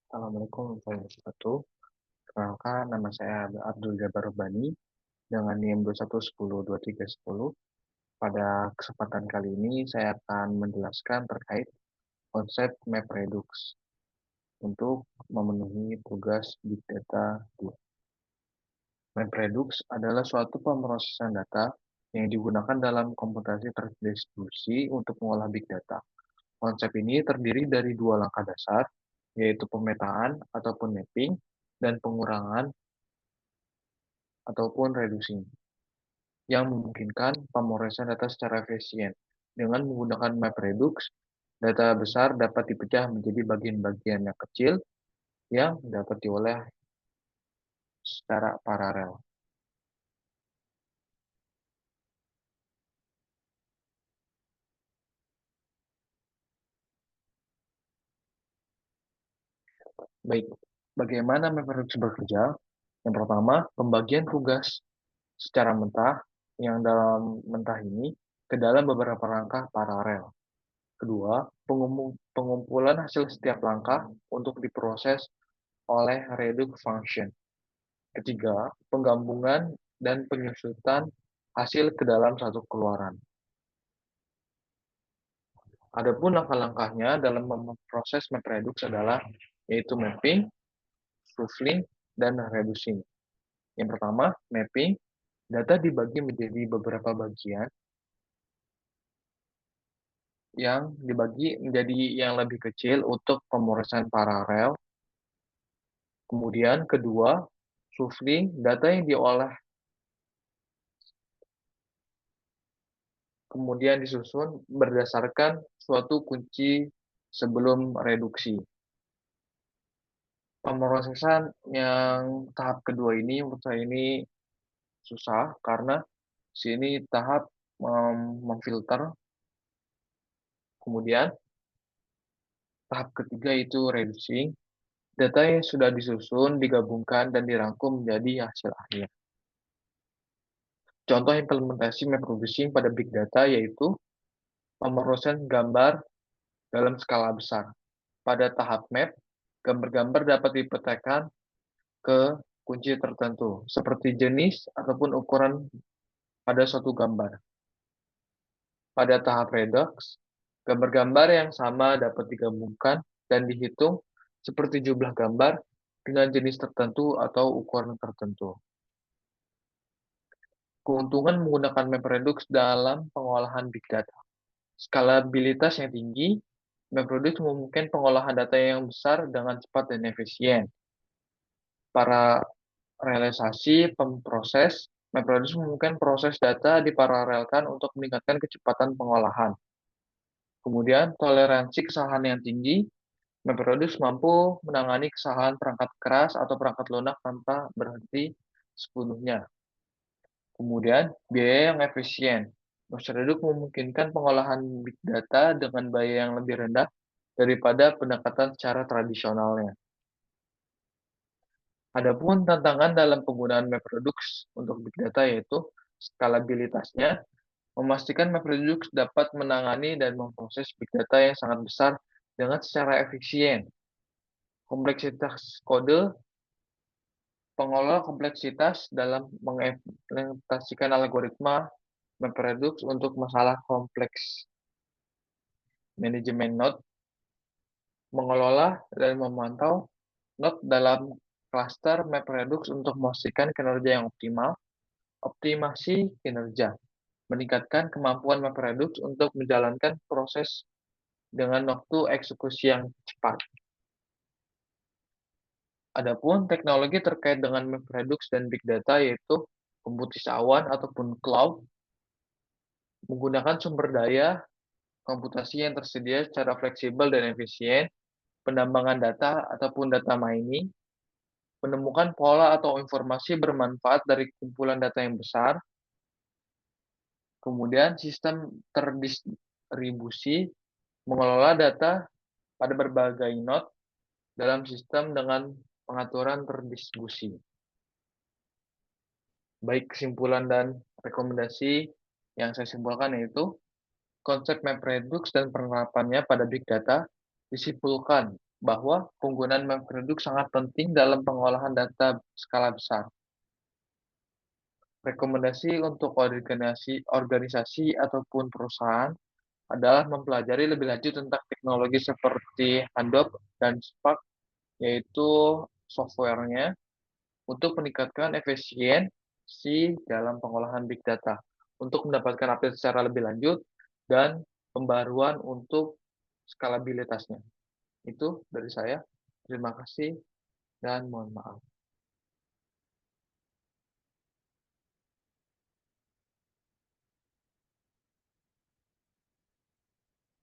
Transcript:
Assalamualaikum warahmatullahi wabarakatuh. Perkenalkan, nama saya Abdul Jabar Robani dengan NIM 21102310. Pada kesempatan kali ini, saya akan menjelaskan terkait konsep MapReduce untuk memenuhi tugas Big Data 2. MapReduce adalah suatu pemrosesan data yang digunakan dalam komputasi terdistribusi untuk mengolah Big Data. Konsep ini terdiri dari dua langkah dasar, yaitu pemetaan ataupun mapping dan pengurangan ataupun reducing, yang memungkinkan pemrosesan data secara efisien. Dengan menggunakan MapReduce, data besar dapat dipecah menjadi bagian-bagian yang kecil yang dapat diolah secara paralel. Baik, bagaimana MapReduce bekerja? Yang pertama, pembagian tugas secara mentah, yang dalam mentah ini ke dalam beberapa langkah paralel. Kedua, pengumpulan hasil setiap langkah untuk diproses oleh reduce function. Ketiga, penggabungan dan penyusutan hasil ke dalam satu keluaran. Adapun langkah-langkahnya dalam memproses MapReduce adalah yaitu mapping, shuffling, dan reducing. Yang pertama, mapping. Data dibagi menjadi beberapa bagian yang dibagi menjadi yang lebih kecil untuk pemrosesan paralel. Kemudian kedua, shuffling. Data yang diolah kemudian disusun berdasarkan suatu kunci sebelum reduksi. Pemrosesan yang tahap kedua ini menurut saya ini susah karena sini tahap memfilter. Kemudian tahap ketiga itu reducing. Data yang sudah disusun digabungkan dan dirangkum menjadi hasil akhir. Contoh implementasi MapReducing pada Big Data yaitu pemrosesan gambar dalam skala besar. Pada tahap map, gambar-gambar dapat dipetakan ke kunci tertentu, seperti jenis ataupun ukuran pada suatu gambar. Pada tahap redox, gambar-gambar yang sama dapat digabungkan dan dihitung seperti jumlah gambar dengan jenis tertentu atau ukuran tertentu. Keuntungan menggunakan MapReduce dalam pengolahan big data. Skalabilitas yang tinggi, MapReduce memungkinkan pengolahan data yang besar dengan cepat dan efisien. Para realisasi pemproses, MapReduce memungkinkan proses data diparalelkan untuk meningkatkan kecepatan pengolahan. Kemudian, toleransi kesalahan yang tinggi, MapReduce mampu menangani kesalahan perangkat keras atau perangkat lunak tanpa berhenti sepenuhnya. Kemudian, biaya yang efisien. MapReduce memungkinkan pengolahan big data dengan biaya yang lebih rendah daripada pendekatan secara tradisionalnya. Adapun tantangan dalam penggunaan MapReduce untuk big data yaitu skalabilitasnya, memastikan MapReduce dapat menangani dan memproses big data yang sangat besar dengan secara efisien. Kompleksitas kode, pengelola kompleksitas dalam mengimplementasikan algoritma MapReduce untuk masalah kompleks. Manajemen node, mengelola dan memantau node dalam klaster MapReduce untuk memastikan kinerja yang optimal. Optimasi kinerja, meningkatkan kemampuan MapReduce untuk menjalankan proses dengan waktu eksekusi yang cepat. Adapun teknologi terkait dengan MapReduce dan Big Data yaitu komputasi awan ataupun cloud, menggunakan sumber daya komputasi yang tersedia secara fleksibel dan efisien, penambangan data ataupun data mining, menemukan pola atau informasi bermanfaat dari kumpulan data yang besar, kemudian sistem terdistribusi, mengelola data pada berbagai node dalam sistem dengan pengaturan terdistribusi. Baik kesimpulan dan rekomendasi yang saya simpulkan yaitu konsep MapReduce dan penerapannya pada Big Data disimpulkan bahwa penggunaan MapReduce sangat penting dalam pengolahan data skala besar. Rekomendasi untuk organisasi ataupun perusahaan adalah mempelajari lebih lanjut tentang teknologi seperti Hadoop dan Spark, yaitu software-nya, untuk meningkatkan efisiensi dalam pengolahan big data, untuk mendapatkan update secara lebih lanjut dan pembaruan untuk skalabilitasnya. Itu dari saya. Terima kasih dan mohon maaf.